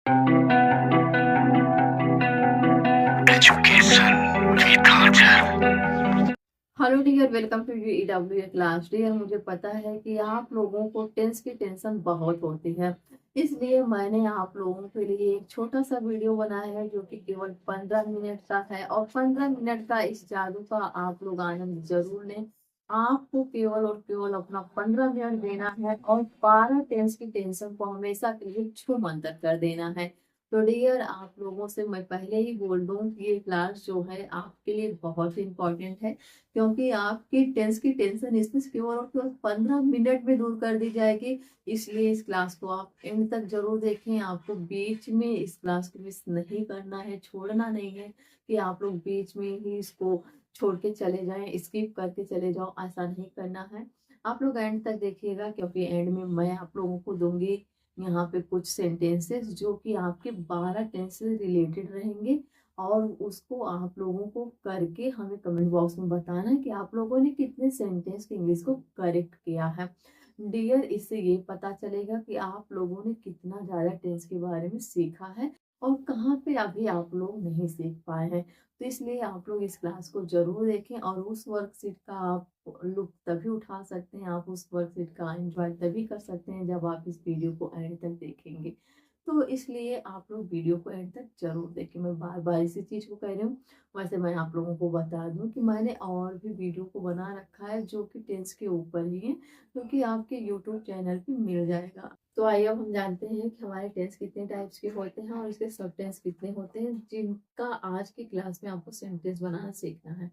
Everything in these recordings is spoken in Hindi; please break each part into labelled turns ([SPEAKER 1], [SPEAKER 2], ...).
[SPEAKER 1] Education with Hajar।
[SPEAKER 2] Hello dear, welcome to EW class. Dear, मुझे पता है कि आप लोगों को टेंस की टेंशन बहुत होती है, इसलिए मैंने आप लोगों के लिए एक छोटा सा वीडियो बनाया है जो कि केवल 15 मिनट का है। और 15 मिनट का इस जादू का आप लोग आनंद जरूर लें। आपको केवल और केवल अपना 15 मिनट देना है और 12 टेंस की टेंशन को हमेशा के लिए छू मंतर कर देना है। तो डियर, आप लोगों से मैं पहले ही बोल दूं कि ये क्लास जो है आपके लिए बहुत इंपॉर्टेंट है, क्योंकि आपकी टेंस की टेंशन इसमें केवल और केवल 15 मिनट में दूर कर दी जाएगी। इसलिए इस क्लास को आप एंड तक जरूर देखें। आपको बीच में इस क्लास को मिस नहीं करना है, छोड़ना नहीं है कि आप लोग बीच में ही इसको छोड़ के चले जाएं, स्किप करके चले जाओ, ऐसा नहीं करना है। आप लोग एंड तक देखिएगा, क्योंकि एंड में मैं आप लोगों को दूंगी यहाँ पे कुछ सेंटेंसेस जो कि आपके 12 टेंस से रिलेटेड रहेंगे। और उसको आप लोगों को करके हमें कमेंट बॉक्स में बताना है कि आप लोगों ने कितने सेंटेंस की इंग्लिश को करेक्ट किया है। डियर, इससे ये पता चलेगा कि आप लोगों ने कितना ज़्यादा टेंस के बारे में सीखा है और कहाँ पे अभी आप लोग नहीं सीख पाए हैं। तो इसलिए आप लोग इस क्लास को जरूर देखें और उस वर्कशीट का आप लुत्फ तभी उठा सकते हैं, आप उस वर्कशीट का एंजॉय तभी कर सकते हैं जब आप इस वीडियो को एंड तक देखेंगे। तो इसलिए आप लोग वीडियो को एंड तक जरूर देखें। मैं बार बार इसी चीज को कह रही हूँ। वैसे मैं आप लोगों को बता दूं कि मैंने और भी वीडियो को बना रखा है जो कि टेंस के ऊपर ही है, क्योंकि आपके यूट्यूब चैनल पे मिल जाएगा। तो आइए अब हम जानते हैं कि हमारे टेंस कितने टाइप्स के होते हैं और इसके सब टेंस कितने होते हैं, जिनका आज की क्लास में आपको सेंटेंस बनाना सीखना है।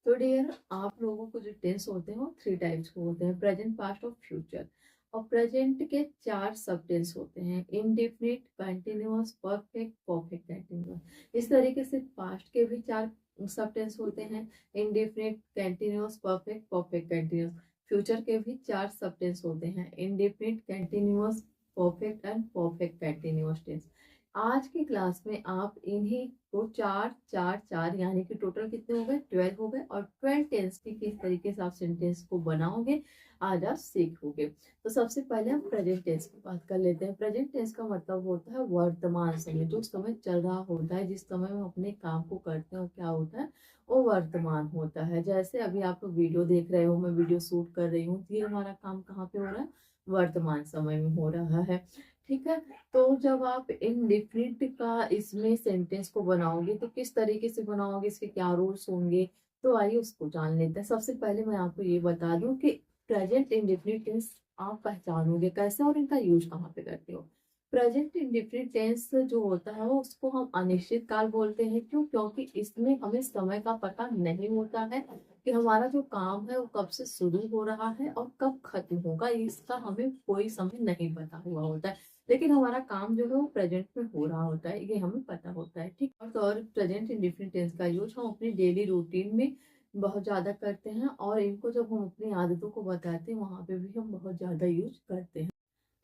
[SPEAKER 2] तो डियर, आप लोगों को जो टेंस होते हैं वो 3 टाइप्स के होते हैं: प्रेजेंट, पास्ट और फ्यूचर। और प्रेजेंट के 4 सब टेंस होते हैं: indefinite, continuous, perfect, perfect continuous. इस तरीके से पास्ट के भी 4 सब टेंस होते हैं: indefinite, continuous, perfect, perfect continuous. Future के भी 4 सब टेंस होते हैं: indefinite, continuous, perfect and perfect continuous tense. आज की क्लास में आप इन्हीं को 4 4 4 यानी कि टोटल कितने हो गए, 12 हो गए। और 12 टेंस की किस तरीके से आप सेंटेंस को बनाओगे आज आप सीखोगे। तो सबसे पहले हम प्रेजेंट टेंस की बात कर लेते हैं। प्रेजेंट टेंस का मतलब होता है वर्तमान समय, जो समय चल रहा होता है, जिस समय हम अपने काम को करते हैं, क्या होता है, वो वर्तमान होता है। जैसे अभी आप लोग वीडियो देख रहे हो, मैं वीडियो शूट कर रही हूँ, ये हमारा काम कहाँ पे हो रहा है, वर्तमान समय में हो रहा है। ठीक है। तो जब आप इनडिफिनिट का इसमें सेंटेंस को बनाओगे तो किस तरीके से बनाओगे, इसके क्या रूल्स होंगे, तो आइए उसको जान लेते हैं। सबसे पहले मैं आपको ये बता दूं कि प्रेजेंट इंडेफिनिट टेंस आप पहचानोगे कैसे और इनका यूज कहाँ पे करते हो। प्रेजेंट इंडेफिनिट टेंस जो होता है वो उसको हम अनिश्चित काल बोलते हैं। क्यों? क्योंकि इसमें हमें समय का पता नहीं होता है कि हमारा जो काम है वो कब से शुरू हो रहा है और कब खत्म होगा, इसका हमें कोई समय नहीं पता हुआ होता है। लेकिन हमारा काम जो है वो प्रेजेंट में हो रहा होता है, ये हमें पता होता है। ठीक। और प्रेजेंट इंडेफिनिट टेंस का यूज हम अपनी डेली रूटीन में बहुत ज्यादा करते हैं और इनको जब हम अपनी आदतों को बताते हैं वहां पे भी हम बहुत ज्यादा यूज करते हैं।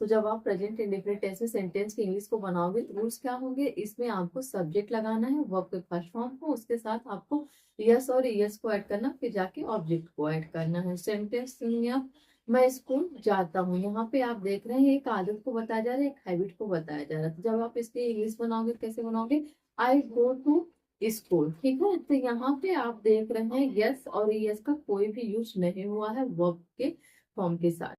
[SPEAKER 2] तो जब आप प्रेजेंट इंडेफिनिट टेंस में सेंटेंस की इंग्लिश को बनाओगे तो रूल्स क्या होंगे, इसमें आपको सब्जेक्ट लगाना है वर्ब के फर्स्ट फॉर्म को, उसके साथ आपको यस और यस को ऐड करना, फिर जाके ऑब्जेक्ट को ऐड करना है। सेंटेंस में मैं स्कूल जाता हूँ, यहाँ पे आप देख रहे हैं एक आदत को बताया जा रहा है, एक हैबिट को बताया जा रहा है। तो जब आप इसकी इंग्लिश बनाओगे कैसे बनाओगे, आई गो टू स्कूल। ठीक है। तो यहाँ पे आप देख रहे हैं यस और यस का कोई भी यूज नहीं हुआ है वर्ब के फॉर्म के साथ।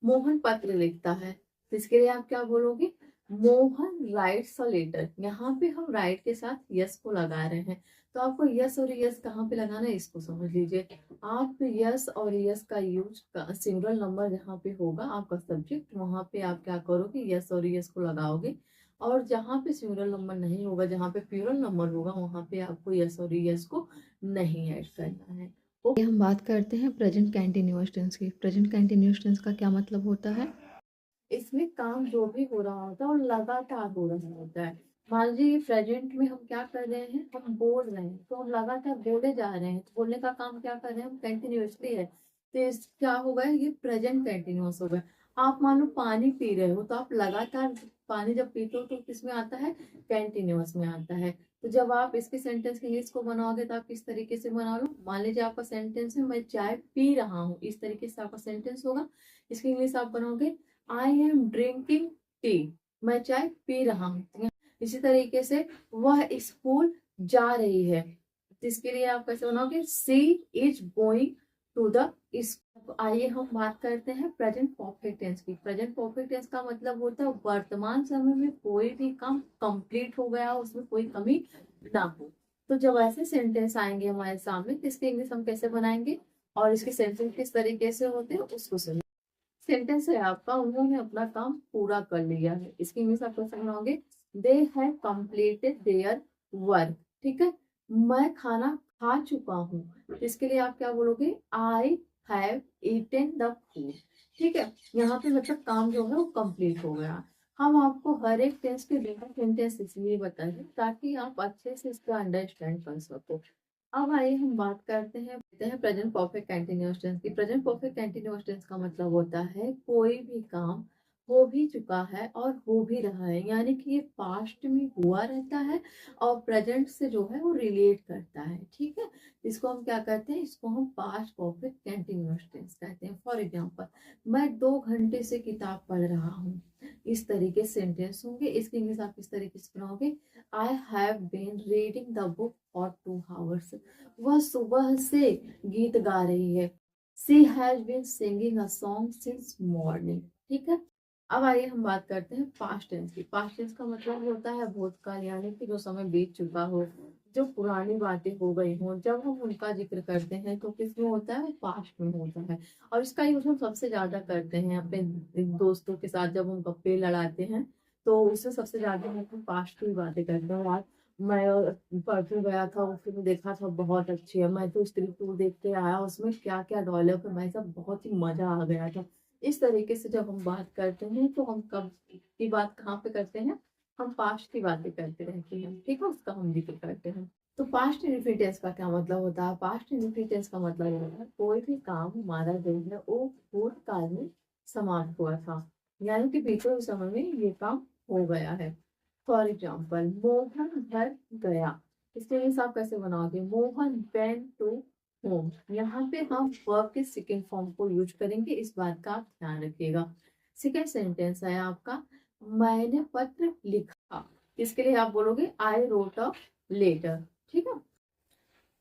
[SPEAKER 2] मोहन पत्र लिखता है, तो इसके लिए आप क्या बोलोगे, मोहन राइट्स अ लेटर। यहाँ पे हम राइट के साथ यस को लगा रहे हैं। तो आपको यस और यस कहाँ पे लगाना है इसको समझ लीजिए। आप यस और यस का यूज सिंगल नंबर जहाँ पे होगा आपका सब्जेक्ट, वहां पे आप क्या करोगे, यस और यस को लगाओगे। और जहाँ पे सिंगल नंबर नहीं होगा, जहाँ पे प्लूरल नंबर होगा, वहां पे आपको यस और यस को नहीं ऐड करना है। ओके, हम बात करते हैं प्रेजेंट कंटिन्यूअस टेंस की। प्रेजेंट कंटिन्यूअस टेंस का क्या मतलब होता है, इसमें काम जो भी हो रहा होता है और लगातार हो रहा होता है। मान लीजिए प्रेजेंट में हम क्या कर रहे हैं, हम बोल रहे हैं, तो हम लगातार बोले जा रहे हैं, तो बोलने का काम क्या कर रहे हैं हम, कंटिन्यूअसली है। तो इस क्या होगा, ये प्रेजेंट कंटिन्यूअस होगा। आप मान लो पानी पी रहे हो, तो आप लगातार पानी जब पीते हो तो किसमें आता है, कंटिन्यूअस में आता है। तो जब आप इसके सेंटेंस के इंग्लिश को बनाओगे तो आप किस तरीके से बना लो, मान लीजिए आपका सेंटेंस है मैं चाय पी रहा हूँ, इस तरीके से आपका सेंटेंस होगा। इसकी इंग्लिश आप बनाओगे, आई एम ड्रिंकिंग टी। मैं चाय पी रहा हूँ। इसी तरीके से वह स्कूल जा रही है, जिसके लिए आप कैसे बनाओगे, she is going to the school. आइए हम बात करते हैं प्रेजेंट परफेक्ट टेंस की। प्रेजेंट परफेक्ट टेंस का मतलब होता है वर्तमान समय में कोई भी काम कंप्लीट हो गया, उसमें कोई कमी ना हो। तो जब ऐसे सेंटेंस आएंगे हमारे सामने तो इसकी इंग्लिश हम कैसे बनाएंगे और इसके सेंटेंस किस तरीके से होते हैं उसको सुनिए। सेंटेंस है आपका, उन्होंने अपना काम पूरा कर लिया है। इसकी इंग्लिश आप कैसे बनाओगे, they have completed their work. ठीक है, मैं खाना खा चुका हूँ, इसके लिए आप क्या बोलोगे, I have eaten the food. ठीक है, यहाँ पे मतलब काम जो है वो कंप्लीट हो गया। हम आपको हर एक टेंस के बिना सेंटेंस इसलिए बताएंगे ताकि आप अच्छे से इसका अंडरस्टैंड कर सको। अब आइए हम बात करते हैं प्रेजेंट परफेक्ट कंटीन्यूअस टेंस की। प्रेजेंट परफेक्ट कंटीन्यूअस टेंस का मतलब होता है कोई भी काम हो भी चुका है और हो भी रहा है, यानी कि ये पास्ट में हुआ रहता है और प्रेजेंट से जो है वो रिलेट करता है। ठीक है, इसको हम क्या कहते हैं, इसको हम पास्ट परफेक्ट कंटीन्यूअस टेंस कहते हैं। फॉर एग्जांपल, मैं 2 घंटे से किताब पढ़ रहा हूँ, इस तरीके सेंटेंस होंगे। इसकी इंग्लिश आप किस तरीके से बनाओगे, I have been reading the book for 2 hours। वह सुबह से गीत गा रही है। She has been singing a song since morning. ठीक है, अब आइए हम बात करते हैं पास्ट टेंस की। पास्ट टेंस का मतलब होता है भूतकाल, यानी कि जो समय बीत चुका हो, जो पुरानी बातें हो गई हो, जब हम उनका जिक्र करते हैं तो किसमें होता है, पास्ट में होता है। और इसका यूज हम सबसे ज्यादा करते हैं अपने दोस्तों के साथ, जब हम गप्पे लड़ाते हैं तो उससे सबसे ज्यादा हम पास्ट की बातें करते हैं। यार मैं परसों गया था, वो फिल्म देखा था, बहुत अच्छी है, मैं तो स्त्री टू देख के आया, उसमें क्या क्या डायलॉग है, मैं सब बहुत ही मजा आ गया था। इस तरीके से जब हम बात करते हैं तो हम कब की बात कहाँ पे करते हैं, हम पास्ट की बातें करते रहते हैं। ठीक है, उसका हम जिक्र करते हैं। तो पास्ट इंडिफिनिटेंस का क्या मतलब होता है, पास्ट इंडिफिनिटेंस का मतलब होता है कोई भी काम हमारा जो है वो भूतकाल में समाप्त हुआ था, यानी कि बीते हुए समय में ये काम हो गया है। फॉर एग्जाम्पल, मोहन घर गया, इसके लिए आप कैसे बनाओगे, मोहन वेंट टू होम। यहाँ पे हम वर्ब के सेकेंड फॉर्म को यूज करेंगे, इस बात का आप ध्यान रखिएगा। सेकेंड सेंटेंस है आपका, मैंने पत्र लिखा, इसके लिए आप बोलोगे आई रोट अ लेटर। ठीक है,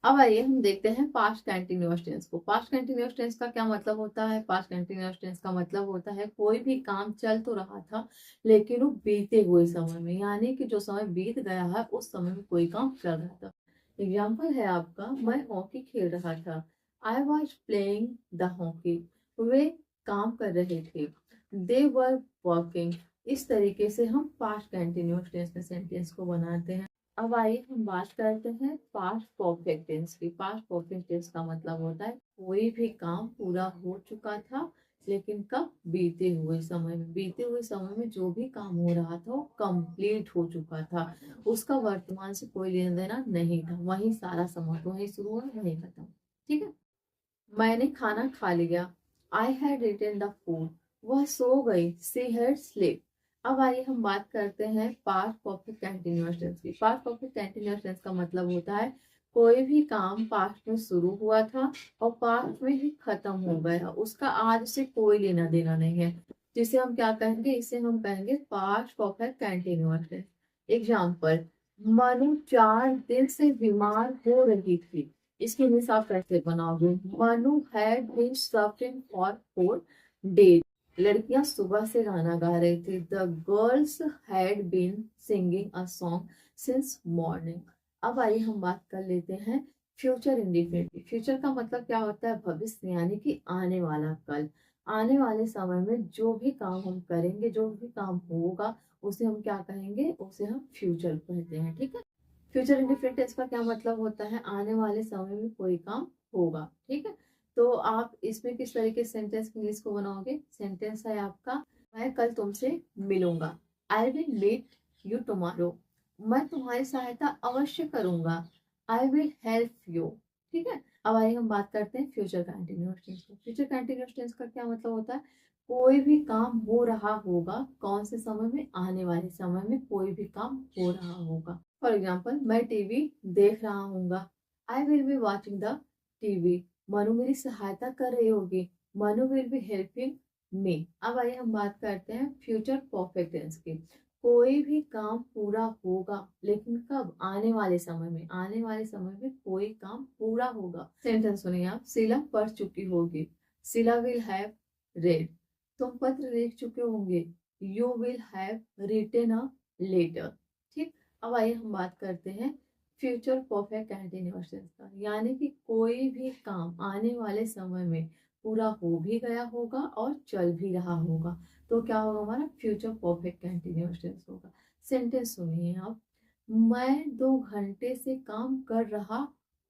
[SPEAKER 2] अब आइए हम देखते हैं पास्ट कंटिन्यूअस टेंस को। पास्ट कंटिन्यूअस टेंस का क्या मतलब होता है, पास्ट कंटिन्यूअस टेंस का मतलब होता है कोई भी काम चल तो रहा था लेकिन वो बीते हुए समय में, यानी कि जो समय बीत गया है उस समय में कोई काम चल रहा था। एग्जाम्पल है आपका, मैं हॉकी खेल रहा था, I was playing the hockey. वे काम कर रहे थे, दे वर वर्किंग। इस तरीके से हम पास्ट कंटिन्यूअस टेंस में सेंटेंस को बनाते हैं। अब आइए हम बात करते हैं पास्ट परफेक्ट टेंस की। पास्ट परफेक्ट टेंस का मतलब होता है कोई भी काम पूरा हो चुका था लेकिन कब, बीते हुए समय में। बीते हुए समय में जो भी काम हो रहा था वो कंप्लीट हो चुका था, उसका वर्तमान से कोई लेना देना नहीं था, वही सारा समय, वही शुरू हुआ वही खत्म। ठीक है, मैंने खाना खा लिया, I had written the food. वह सो गई, सी हैड स्लीप। अब आइए हम बात करते हैं पास्ट परफेक्ट कंटिन्यूअस टेंस की। पास्ट परफेक्ट कंटिन्यूअस टेंस का मतलब होता है कोई भी काम पास्ट में शुरू हुआ था और पास्ट में ही खत्म हो गया, उसका आज से कोई लेना देना नहीं है, जिसे हम क्या कहेंगे, इसे हम कहेंगे past perfect continuous tense. Example, Manu 4 दिन से बीमार हो रही थी, इसकी मिसाल कैसे बनाओगे, Manu had been suffering for 4 days। लड़कियां सुबह से गाना गा रही थी, the girls had been singing a song since morning. अब आइए हम बात कर लेते हैं फ्यूचर इंडिफिनिटी। फ्यूचर का मतलब क्या होता है, भविष्य, यानी कि आने वाला कल। आने वाले समय में जो भी काम हम करेंगे, जो भी काम होगा, उसे हम क्या कहेंगे, उसे हम फ्यूचर कहते हैं। ठीक है, फ्यूचर इंडिफिनिटेंस का क्या मतलब होता है, आने वाले समय में कोई काम होगा। ठीक है, तो आप इसमें किस तरीके से सेंटेंस इंग्लिश को बनाओगे। सेंटेंस है आपका, मैं कल तुमसे मिलूंगा, I will meet you tomorrow. मैं तुम्हारी सहायता अवश्य करूंगा, आई विल हेल्प यू। ठीक है, अब आइए हम बात करते हैं फ्यूचर कंटिन्यूअस टेंस को। फ्यूचर कंटिन्यूअस टेंस का क्या मतलब होता है, कोई भी काम हो रहा होगा, कौन से समय में, आने वाले समय में कोई भी काम हो रहा होगा। फॉर एग्जाम्पल, मैं टीवी देख रहा हूँ, I will be watching the TV. Manu मेरी सहायता कर रही होगी, Manu will be helping me. अब आइए हम बात करते हैं फ्यूचर परफेक्ट टेंस की। कोई भी काम पूरा होगा, लेकिन कब? आने वाले समय में कोई काम पूरा होगा। सेंटेंस सुनिए आप। शीला पढ़ चुकी होगी। Sheela will have read. तुम पत्र लिख चुके होंगे। You will have written a letter. ठीक। अब आइए हम बात करते हैं फ्यूचर परफेक्ट कंटिन्यूअस टेंस का, यानी कि कोई भी काम आने वाले समय में पूरा हो भी गया होगा और चल भी रहा होगा, तो क्या होगा? हमारा फ्यूचर परफेक्ट कंटिन्यूअस टेंस होगा। सेंटेंस सुनिए आप। मैं 2 घंटे से काम कर रहा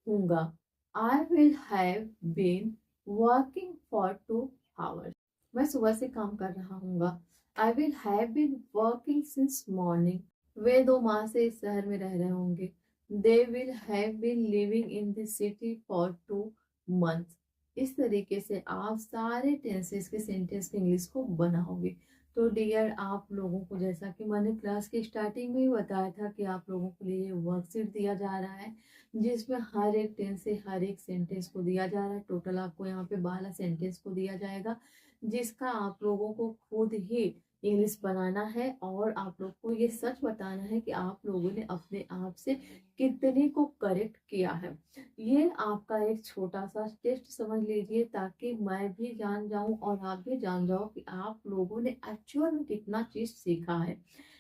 [SPEAKER 2] हूँगा। I will have been working for 2 hours. मैं सुबह से काम कर रहा हूँगा। I will have been working since morning. वे 2 माह से इस शहर में रह रहे होंगे। They will have been living in the city for 2 months. इस तरीके से आप सारे टेंसेस के सेंटेंस के इंग्लिश को बनाओगे। तो डियर, आप लोगों को जैसा कि मैंने क्लास की स्टार्टिंग में ही बताया था कि आप लोगों के लिए वर्कशीट दिया जा रहा है, जिसमें हर एक टेंस से हर एक सेंटेंस को दिया जा रहा है। टोटल आपको यहाँ पे 12 सेंटेंस को दिया जाएगा, जिसका आप लोगों को खुद ही इंग्लिश बनाना है और आप लोग को ये सच बताना है कि आप लोगों ने अपने आप से कितने को करेक्ट किया है। ये आपका एक छोटा सा टेस्ट समझ लीजिए, ताकि मैं भी जान जाऊं और आप भी जान जाओ कि आप लोगों ने एक्चुअल में कितना चीज सीखा है।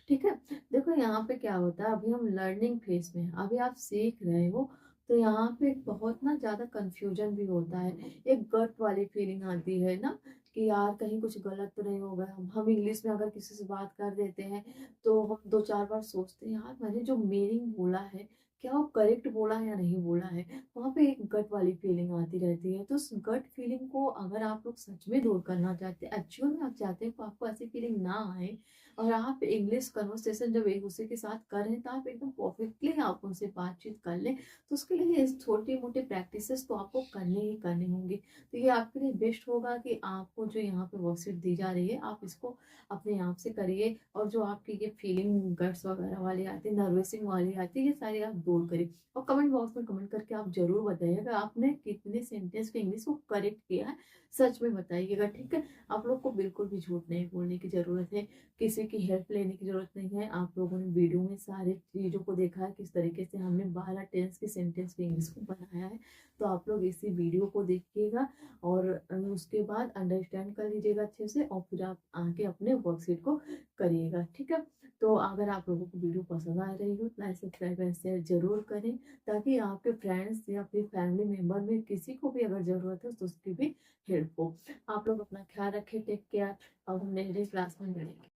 [SPEAKER 2] ठीक है। देखो यहाँ पे क्या होता है, अभी हम लर्निंग फेज में हैं, अभी आप सीख रहे हो, तो यहाँ पे बहुत ना ज्यादा कंफ्यूजन भी होता है। एक गट वाली फीलिंग आती है ना, कि यार कहीं कुछ गलत तो नहीं होगा। हम इंग्लिश में अगर किसी से बात कर देते हैं, तो हम 2-4 बार सोचते हैं, यार मैंने जो मीनिंग बोला है, क्या वो करेक्ट बोला है या नहीं बोला है। वहाँ पे एक गट वाली फीलिंग आती रहती है। तो उस गट फीलिंग को अगर आप लोग सच में दूर करना चाहते हैं, एक्चुअल में आप चाहते हैं कि आपको ऐसी फीलिंग ना आए, और आप इंग्लिश कन्वर्सेशन जब एक दूसरे के साथ कर रहे हैं, तो आप एकदम परफेक्टली आप उनसे बातचीत कर लें, तो उसके लिए छोटे मोटे प्रैक्टिसेस तो आपको करने ही करने होंगे। तो ये आपके लिए बेस्ट होगा कि आपको जो यहाँ पे वर्कशीट दी जा रही है, आप इसको अपने आप से करिए, और जो आपकी ये फीलिंग गट्स वगैरह वाली आती है, नर्वसिंग वाली आती है, ये सारी आप दूर करिए। और कमेंट बॉक्स में कमेंट करके आप जरूर बताइएगा आपने कितने सेंटेंस के इंग्लिश को करेक्ट किया है। सच में बताइएगा, ठीक है। आप लोग को बिल्कुल भी झूठ नहीं बोलने की जरूरत है, किसी की हेल्प लेने की जरूरत नहीं है। आप लोगों ने वीडियो में सारे चीजों को देखा है, किस तरीके से हमने 12 टेंस के सेंटेंस के इंग्लिश को बनाया है। तो आप लोग इसी वीडियो को देखिएगा और उसके बाद अंडरस्टैंड कर लीजिएगा अच्छे से, और फिर आप आके अपने वर्कशीट को करिएगा, ठीक है। तो अगर आप लोगों को वीडियो पसंद आ रही हो, लाइक सब्सक्राइब एंड शेयर जरूर करें, ताकि आपके फ्रेंड्स या फिर फैमिली मेंबर में किसी को भी अगर जरूरत हो तो उसकी भी हेल्प हो। आप लोग अपना ख्याल रखें, टेक केयर। अब हम नेक्स्ट क्लास में मिलेंगे।